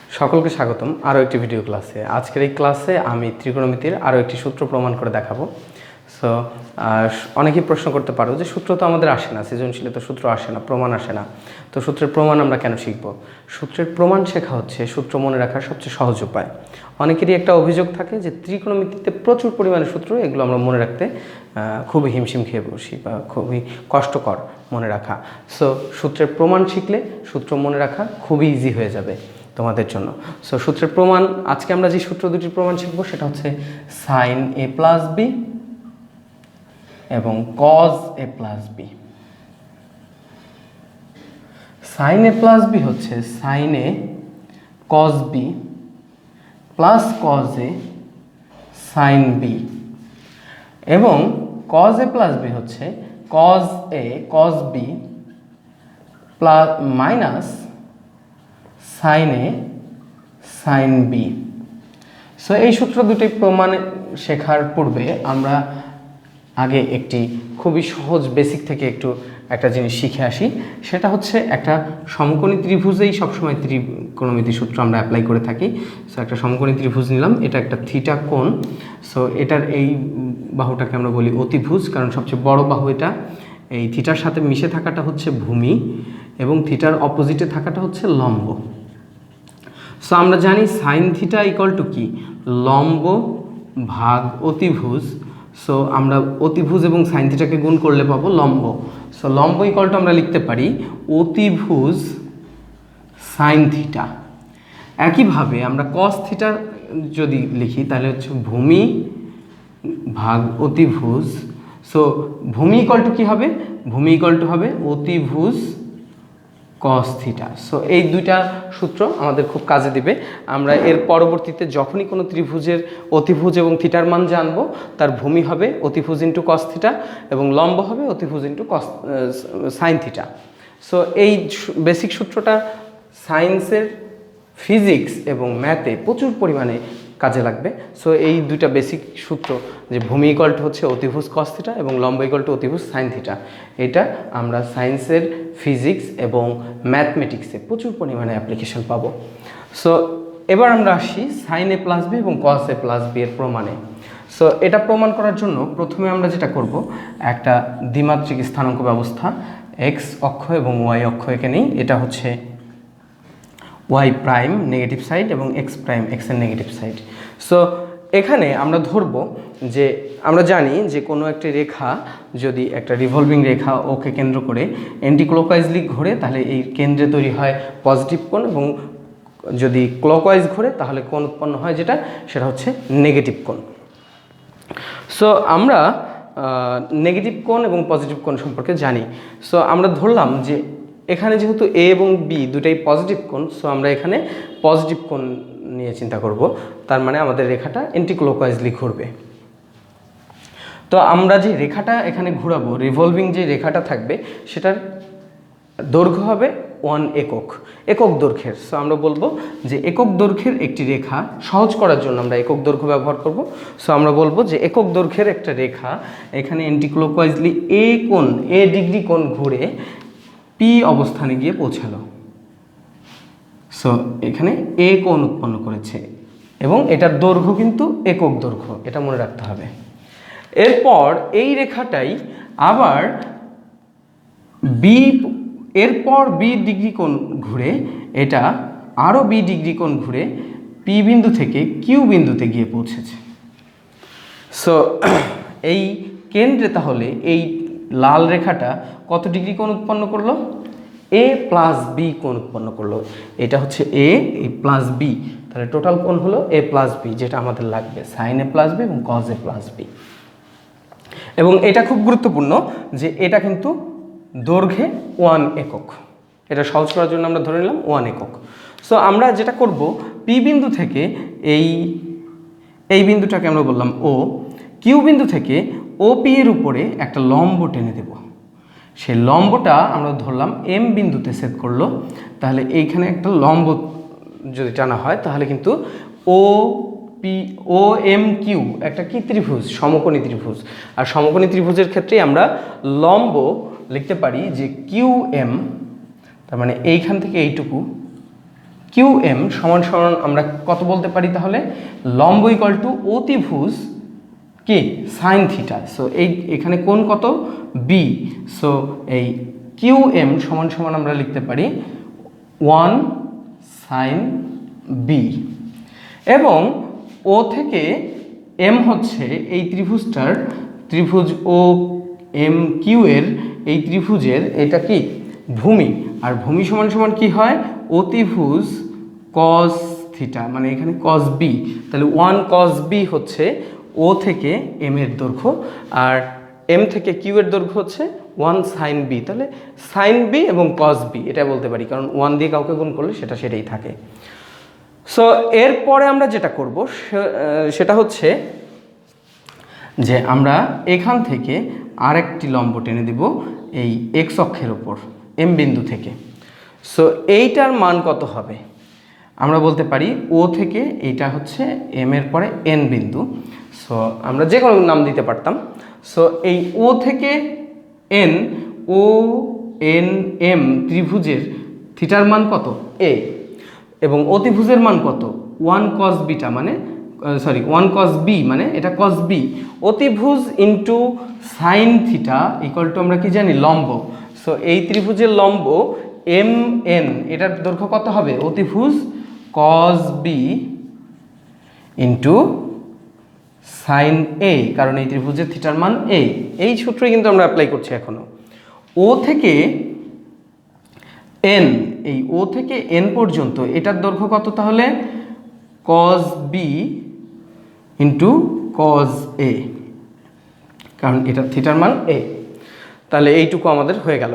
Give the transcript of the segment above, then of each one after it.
সকলকে স্বাগতম আরও একটি ভিডিও ক্লাসে। আজকের এই ক্লাসে আমি ত্রিকোণমিতির আরও একটি সূত্র প্রমাণ করে দেখাবো। সো অনেকেই প্রশ্ন করতে পারো যে সূত্র তো আমাদের আসে না, সৃজনশীলে তো সূত্র আসে না, প্রমাণ আসে না, তো সূত্রের প্রমাণ আমরা কেন শিখব? সূত্রের প্রমাণ শেখা হচ্ছে সূত্র মনে রাখার সবচেয়ে সহজ উপায়। অনেকেরই একটা অভিযোগ থাকে যে ত্রিকোণমিতিতে প্রচুর পরিমাণে সূত্র, এগুলো আমরা মনে রাখতে খুবই হিমশিম খেয়ে বসি বা খুবই কষ্টকর মনে রাখা। সো সূত্রের প্রমাণ শিখলে সূত্র মনে রাখা খুবই ইজি হয়ে যাবে তোমাদের জন্য। সো সূত্রের প্রমাণ, আজকে আমরা যে সূত্র দুটির প্রমাণ শিখবো সেটা হচ্ছে সাইন এ প্লাস বি এবং cos A plus B. Sine A plus B হচ্ছে sine A cos B plus cos A sine B, এবং কজ এ প্লাস বি হচ্ছে cos A cos B plus minus sine A sine B. So এই সূত্র দুটি প্রমাণ শেখার পূর্বে আমরা আগে একটি খুবই সহজ বেসিক থেকে একটা জিনিস শিখে আসি। সেটা হচ্ছে একটা সমকোণী ত্রিভুজেই সবসময় ত্রিকোণমিতি সূত্র আমরা অ্যাপ্লাই করে থাকি। সো একটা সমকোণী ত্রিভুজ নিলাম, এটা একটা থিটা কোণ। সো এটার এই বাহুটাকে আমরা বলি অতিভুজ, কারণ সবচেয়ে বড় বাহু এটা। এই থিটার সাথে মিশে থাকাটা হচ্ছে ভূমি এবং থিটার অপোজিটে থাকাটা হচ্ছে লম্ব। সো আমরা জানি সাইন থিটা ইকুয়াল টু কি? লম্ব ভাগ অতিভুজ। সো আমরা অতিভুজ এবং সাইন থিটাকে গুণ করলে পাবো লম্ব। সো লম্ব ইকুয়াল টু আমরা লিখতে পারি অতিভুজ সাইন থিটা। একইভাবে আমরা কস থিটা যদি লিখি তাহলে হচ্ছে ভূমি ভাগ অতিভুজ। সো ভূমি ইকুয়াল টু কী হবে? ভূমি ইকুয়াল টু হবে অতিভুজ কস থিটা। সো এই দুইটা সূত্র আমাদের খুব কাজে দিবে। আমরা এর পরবর্তীতে যখনই কোনো ত্রিভুজের অতিভুজ এবং থিটার মান জানবো, তার ভূমি হবে অতিভুজ ইন্টু কস থিটা এবং লম্ব হবে অতিভুজ into cos sine theta. So এই বেসিক সূত্রটা সায়েন্সের ফিজিক্স এবং ম্যাথে প্রচুর পরিমাণে কাজে লাগবে। সো এই দুইটা বেসিক সূত্র, যে ভূমি ইকুয়াল টু হচ্ছে অতিভুজ কস থিটা এবং লম্ব ইকুয়াল টু অতিভুজ সাইন থিটা, এটা আমরা সায়েন্সের ফিজিক্স এবং ম্যাথমেটিক্সে প্রচুর পরিমাণে অ্যাপ্লিকেশন পাবো। সো এবার আমরা আসি সাইন এ প্লাস বি এবং কস এ প্লাস বি এর প্রমাণে। সো এটা প্রমাণ করার জন্য প্রথমে আমরা যেটা করব, একটা দ্বিমাত্রিক স্থানাঙ্ক ব্যবস্থা, এক্স অক্ষ এবং ওয়াই অক্ষ একে নেই। এটা হচ্ছে ওয়াই প্রাইম নেগেটিভ সাইড এবং এক্স প্রাইম এক্সের নেগেটিভ সাইড। সো এখানে আমরা ধরবো যে আমরা জানি যে কোনো একটি রেখা যদি একটা রিভলভিং রেখা ওকে কেন্দ্র করে অ্যান্টিক্লকওয়াইজলি ঘোরে, তাহলে এই কেন্দ্রে তৈরি হয় পজিটিভ কোণ, এবং যদি ক্লকওয়াইজ ঘোরে তাহলে কোণ উৎপন্ন হয় সেটা হচ্ছে নেগেটিভ কোণ। সো আমরা নেগেটিভ কোণ এবং পজিটিভ কোণ সম্পর্কে জানি। সো আমরা ধরলাম যে এখানে যেহেতু এ এবং বি দুটাই পজিটিভ কোণ, সো আমরা এখানে পজিটিভ কোণ নিয়ে চিন্তা করব। তার মানে আমাদের রেখাটা অ্যান্টিক্লকওয়াইজলি ঘুরবে। তো আমরা যে রেখাটা এখানে ঘোরাবো, রিভলভিং যে রেখাটা থাকবে, সেটার দৈর্ঘ্য হবে 1 একক দৈর্ঘ্যের। সো আমরা বলবো যে একক দৈর্ঘ্যের একটি রেখা, সহজ করার জন্য আমরা একক দৈর্ঘ্য ব্যবহার করব। সো আমরা বলবো যে একক দৈর্ঘ্যের একটা রেখা এখানে অ্যান্টিক্লকওয়াইজলি এ ডিগ্রি কোণ ঘুরে পি অবস্থানে গিয়ে পৌঁছালো। সো এখানে এ কোণ উৎপন্ন করেছে এবং এটার দৈর্ঘ্য কিন্তু একক দৈর্ঘ্য, এটা মনে রাখতে হবে। এরপর এই রেখাটাই আবার বি ডিগ্রি কোণ ঘুরে, এটা আরও বি ডিগ্রি কোণ ঘুরে পি বিন্দু থেকে কিউ বিন্দুতে গিয়ে পৌঁছেছে। সো এই কেন্দ্রে তাহলে এই লাল রেখাটা কত ডিগ্রি কোণ উৎপন্ন করলো? এ প্লাস বি কোণ উৎপন্ন করলো। এটা হচ্ছে এ, এই প্লাস বি, তাহলে টোটাল কোণ হলো এ প্লাস বি, যেটা আমাদের লাগবে সাইন এ প্লাস বি এবং কজ এ প্লাস বি। এবং এটা খুব গুরুত্বপূর্ণ যে এটা কিন্তু দৈর্ঘ্যে 1 একক। এটা সহজ করার জন্য আমরা ধরে নিলাম 1 একক। সো আমরা যেটা করব, পি বিন্দু থেকে এই বিন্দুটাকে আমরা বললাম ও, কিউ বিন্দু থেকে ও পি এর উপরে একটা লম্ব টেনে দেব। সেই লম্বটা আমরা ধরলাম এম বিন্দুতে ছেদ করলো, তাহলে এইখানে একটা লম্ব যদি টানা হয় তাহলে কিন্তু ও এম কিউ একটা কি ত্রিভুজ? সমকোণী ত্রিভুজ। আর সমকোণী ত্রিভুজের ক্ষেত্রে আমরা লম্ব লিখতে পারি যে কিউ এম, তার মানে এইখান থেকে এইটুকু কিউ এম সমান সমান আমরা কত বলতে পারি তাহলে, লম্ব ইকুয়াল টু অতিভুজ কি সাইন থিটা। সো এখানে কোণ কত, বি। সো এই কিউ এম সমান সমান আমরা লিখতে পারি 1 সাইন বি। এবং ও থেকে এম হচ্ছে এই ত্রিভুজটার, ত্রিভুজ ও এম কিউ এর এই ত্রিভুজের এটা কি ভূমি, আর ভূমি সমান সমান কি হয়, অতিভুজ কস থিটা, মানে এখানে কস বি। তাহলে 1 কস বি হচ্ছে ও থেকে এম এর দৈর্ঘ্য, আর এম থেকে কিউ এর দৈর্ঘ্য হচ্ছে 1 সাইন বি। তাহলে সাইন বি এবং কস বি এটা বলতে পারি, কারণ 1 দিয়ে কাউকে গুণ করলে সেটাই থাকে। সো এরপরে আমরা যেটা করব সেটা হচ্ছে যে আমরা এখান থেকে আরেকটি লম্ব টেনে দেব এই এক্স অক্ষের ওপর এম বিন্দু থেকে। সো এইটার মান কত হবে, আমরা বলতে পারি ও থেকে এইটা হচ্ছে এম এর পরে এন বিন্দু। সো আমরা যে কোনো নাম দিতে পারতাম। সো এই ও থেকে এন, ও এন এম ত্রিভুজের থিটার মান কত, এ, এবং অতিভুজের মান কত 1 cos বিটা, মানে 1 cos বি, মানে এটা cos বি। অতিভুজ into sine theta equal to আমরা কি জানি, লম্ব। সো এই ত্রিভুজের লম্ব এম এন, এটার দৈর্ঘ্য কত হবে, অতিভুজ cos বি ইন্টু সাইন এ, কারণ এই ত্রিভুজের থিটার মান এ। এই সূত্রই কিন্তু আমরা অ্যাপ্লাই করছি এখনো। ও থেকে এন, এই ও থেকে এন পর্যন্ত এটার দৈর্ঘ্য কত তাহলে, cos বি ইন্টু cos এ, কারণ এটা থিটার মান এ। তাহলে এইটুকু আমাদের হয়ে গেল।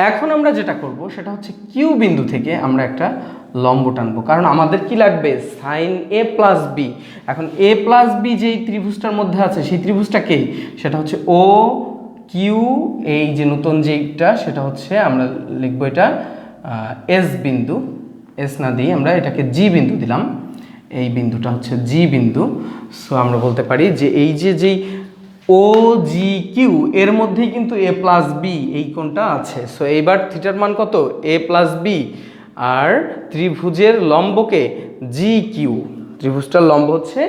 এখন আমরা যেটা করব সেটা হচ্ছে কিউ বিন্দু থেকে আমরা একটা লম্ব টানবো, কারণ আমাদের কি লাগবে, সাইন এ প্লাস বি। এখন এ প্লাস বি যেই ত্রিভুজটার মধ্যে আছে সেই ত্রিভুজটা কে, সেটা হচ্ছে ও কিউ, এই যে নতুন যেইটা সেটা হচ্ছে আমরা লিখবো এটা এস বিন্দু, এস না দিয়ে আমরা এটাকে জি বিন্দু দিলাম, এই বিন্দুটা হচ্ছে জি বিন্দু। সো আমরা বলতে পারি যে এই যে যেই ও জি কিউ এর মধ্যেই কিন্তু এ প্লাস বি এই কোণটা আছে। সো এইবার থিটার মান কত, এ প্লাস বি, আর ত্রিভুজের লম্বকে জি কিউ, ত্রিভুজটার লম্ব হচ্ছে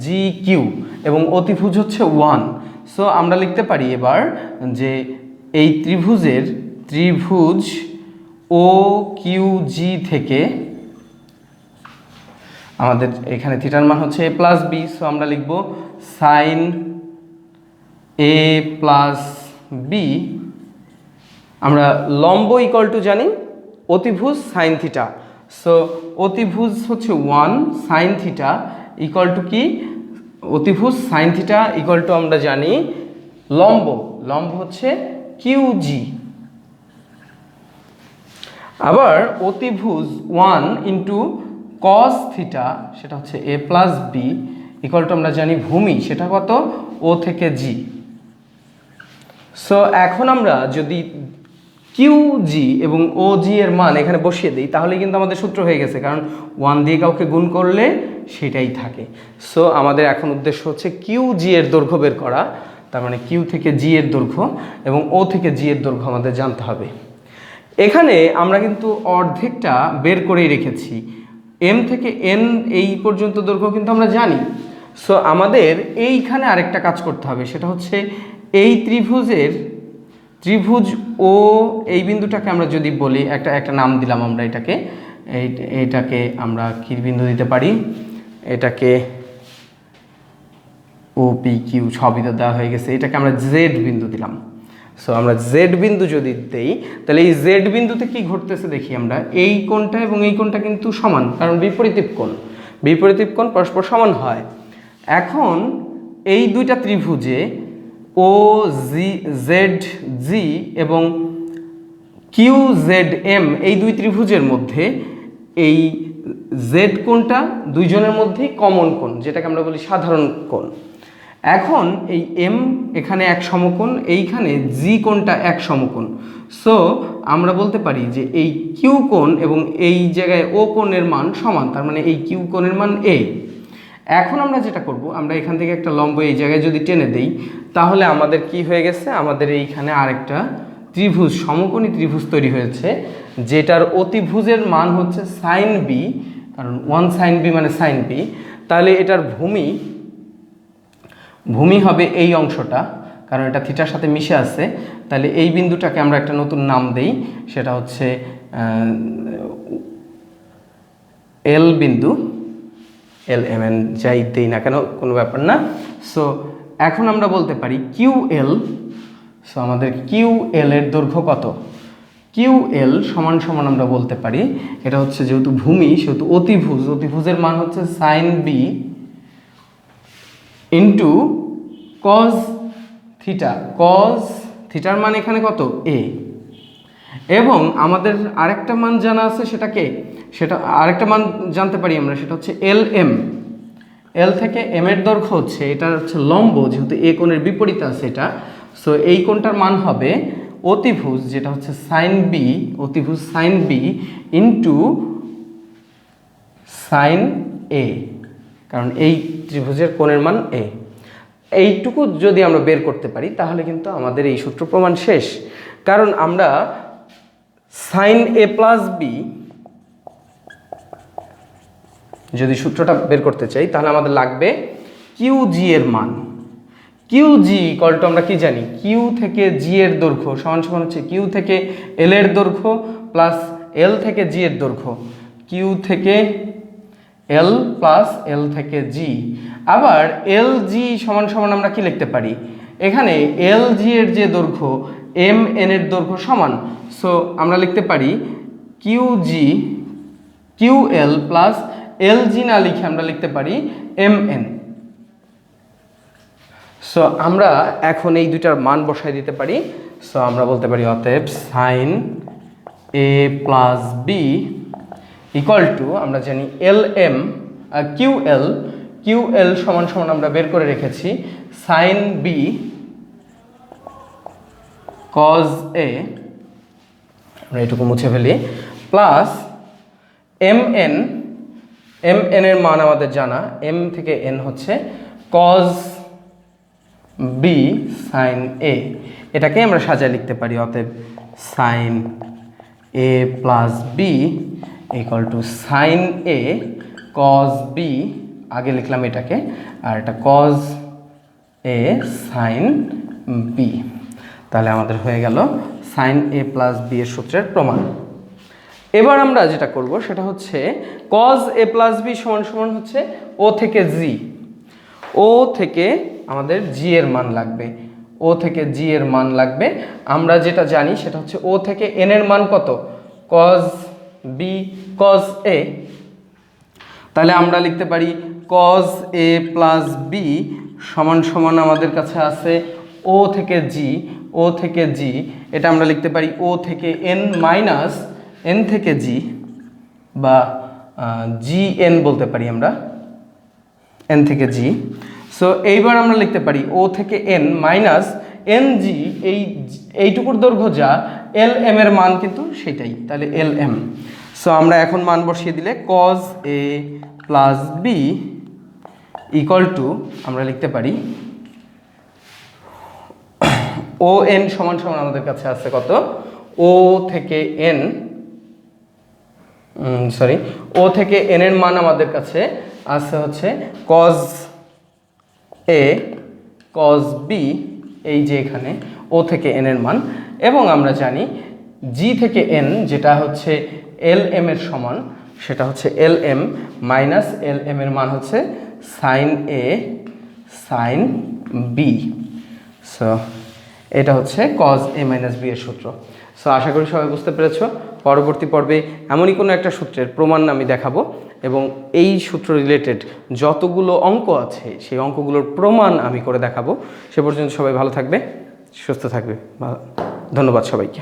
জি কিউ এবং অতিভুজ হচ্ছে 1। সো আমরা লিখতে পারি এবার যে এই ত্রিভুজ ও কিউ জি থেকে আমাদের এখানে থিটার মান হচ্ছে এ প্লাস বি। সো আমরা লিখব সাইন এ প্লাস বি, আমরা লম্ব ইকুয়াল টু জানি অতিভুজ সাইন থিটা। সো অতিভুজ হচ্ছে 1 সাইন থিটা ইকুয়াল টু কি, অতিভুজ সাইন থিটা ইকুয়াল টু আমরা জানি লম্ব হচ্ছে কিউ জি। আবার অতিভুজ 1 ইন্টু কস থিটা, সেটা হচ্ছে এ প্লাস বি ইকুয়াল টু আমরা জানি ভূমি, সেটা কত, ও থেকে জি। সো এখন আমরা যদি কিউ জি এবং ও জি এর মান এখানে বসিয়ে দিই তাহলে কিন্তু আমাদের সূত্র হয়ে গেছে, কারণ 1 দিয়ে কাউকে গুণ করলে সেটাই থাকে। সো আমাদের এখন উদ্দেশ্য হচ্ছে কিউ জি এর দৈর্ঘ্য বের করা, তার মানে কিউ থেকে জি এর দৈর্ঘ্য এবং ও থেকে জি এর দৈর্ঘ্য আমাদের জানতে হবে। এখানে আমরা কিন্তু অর্ধেকটা বের করেই রেখেছি, এম থেকে এন এই পর্যন্ত দৈর্ঘ্য কিন্তু আমরা জানি। সো আমাদের এইখানে আরেকটা কাজ করতে হবে, সেটা হচ্ছে এই ত্রিভুজ ও এই বিন্দুটাকে আমরা যদি বলি একটা নাম দিলাম আমরা এটাকে আমরা কি বিন্দু দিতে পারি, এটাকে ও পি কিউ সবই তো দেওয়া হয়ে গেছে, এটাকে আমরা জেড বিন্দু দিলাম। সো আমরা জেড বিন্দু যদি দেই তাহলে এই জেড বিন্দুতে কি ঘটতেছে দেখি আমরা, এই কোণটা এবং এই কোণটা কিন্তু সমান, কারণ বিপরীত কোণ পরস্পর সমান হয়। এখন এই দুইটা ত্রিভুজে ও জি জেড জি এবং কিউ জেড এম এই দুই ত্রিভুজের মধ্যে এই জেড কোণটা দুইজনের মধ্যেই কমন কোণ, যেটাকে আমরা বলি সাধারণ কোণ। এখন এই এম এখানে এক সমকোণ, এইখানে জি কোণটা এক সমকোণ। সো আমরা বলতে পারি যে এই কিউ কোণ এবং এই জায়গায় ও কোণের মান সমান, তার মানে এই কিউ কোণের মান এ। এখন আমরা যেটা করব, আমরা এখান থেকে একটা লম্ব এই জায়গায় যদি টেনে দেই তাহলে আমাদের কি হয়ে গেছে, আমাদের এইখানে আরেকটা ত্রিভুজ, সমকোণী ত্রিভুজ তৈরি হয়েছে, যেটার অতিভুজের মান হচ্ছে সাইন বি, কারণ 1 সাইন বি মানে সাইন বি, তাহলে এটার ভূমি হবে এই অংশটা, কারণ এটা থিটার সাথে মিশে আছে। তাহলে এই বিন্দুটাকে আমরা একটা নতুন নাম দেই, সেটা হচ্ছে এল বিন্দু, এল এম এন যাই দেই না কেন কোনো ব্যাপার না। সো এখন আমরা বলতে পারি কিউ এল, সো আমাদের কিউ এল এর দৈর্ঘ্য কত? কিউ এল সমান সমান আমরা বলতে পারি, এটা হচ্ছে যেহেতু ভূমি সেহেতু অতিভুজের মান হচ্ছে sine B into cos theta, cos থিটার মান এখানে কত? এ। এবং আমাদের আরেকটা মান জানা আছে, সেটা আরেকটা মান জানতে পারি আমরা, সেটা হচ্ছে এল এম। এল থেকে এম এর দৈর্ঘ্য হচ্ছে, এটা হচ্ছে লম্ব, যেহেতু এ কোণের বিপরীতে আছে এটা, সো এই কোণটার মান হবে অতিভুজ, যেটা হচ্ছে সাইন বি, অতিভুজ সাইন বি ইন্টু সাইন এ, কারণ এই ত্রিভুজের কোণের মান এ। এইটুকু যদি আমরা বের করতে পারি তাহলে কিন্তু আমাদের এই সূত্র প্রমাণ শেষ। কারণ আমরা সাইন এ প্লাস বি যদি সূত্রটা বের করতে চাই তাহলে আমাদের লাগবে কিউ জি এর মান। কিউ জি ইকুয়াল টু আমরা কি জানি, কিউ থেকে জি এর দৈর্ঘ্য সমান সমান হচ্ছে কিউ থেকে এল এর দৈর্ঘ্য প্লাস এল থেকে জি এর দৈর্ঘ্য, কিউ থেকে এল প্লাস এল থেকে জি। আবার এল জি সমান সমান আমরা কি লিখতে পারি, এখানে এল জি এর যে দৈর্ঘ্য এম এন এর দৈর্ঘ্য সমান, সো আমরা লিখতে পারি Q G, Q L plus L G না লিখে আমরা লিখতে পারি এম এন। সো আমরা এখন এই দুইটার মান বসাই দিতে পারি। সো আমরা বলতে পারি অতএব sine A plus B equal to, আমরা জানি এল এম কিউ এল সমান সমান আমরা বের করে রেখেছি সাইন বি কজ এ, আমরা এটুকু মুছে ফেলি, প্লাস এম এন এর মান আমাদের জানা, এম থেকে এন হচ্ছে কজ বি সাইন এ। এটাকে আমরা সাজায় লিখতে পারি অতএব sine A plus B equal to sine A cos B, আগে লিখলাম এটাকে, আর এটা কজ এ সাইন বি। তাহলে আমাদের হয়ে গেল সাইন এ প্লাস বি এর সূত্রের প্রমাণ। এবার আমরা যেটা করব সেটা হচ্ছে কজ এ প্লাস বি সমান সমান হচ্ছে ও থেকে জি, ও থেকে আমাদের জি এর মান লাগবে, ও থেকে জি এর মান লাগবে। আমরা যেটা জানি সেটা হচ্ছে ও থেকে এন এর মান কত, কজ বি কজ এ। তাহলে আমরা লিখতে পারি কজ এ প্লাস বি সমান সমান আমাদের কাছে আছে ও থেকে জি, এটা আমরা লিখতে পারি ও থেকে এন মাইনাস এন থেকে জি, বা জি এন বলতে পারি আমরা, এন থেকে জি। সো এইবার আমরা লিখতে পারি ও থেকে এন মাইনাস এন জি, এইটুকুর দৈর্ঘ্য যা এল এম এর মান কিন্তু সেটাই, তাহলে এল এম। সো আমরা এখন মান বসিয়ে দিলে cos A plus B equal to আমরা লিখতে পারি ও এন সমান সমান আমাদের কাছে আছে কত, ও থেকে এন এর মান আমাদের কাছে আছে হচ্ছে কজ এ কজ বি, এই যে এখানে ও থেকে এন এর মান। এবং আমরা জানি জি থেকে এন যেটা হচ্ছে এল এম এর সমান, সেটা হচ্ছে L M minus L M এর মান হচ্ছে sine A sine B. So এটা হচ্ছে কজ এ মাইনাস বি এর সূত্র। সো আশা করি সবাই বুঝতে পেরেছ। পরবর্তী পর্বে এমনই কোনো একটা সূত্রের প্রমাণ আমি দেখাবো এবং এই সূত্র রিলেটেড যতগুলো অঙ্ক আছে সেই অঙ্কগুলোর প্রমাণ আমি করে দেখাবো। সে পর্যন্ত সবাই ভালো থাকবে, সুস্থ থাকবে। ধন্যবাদ সবাইকে।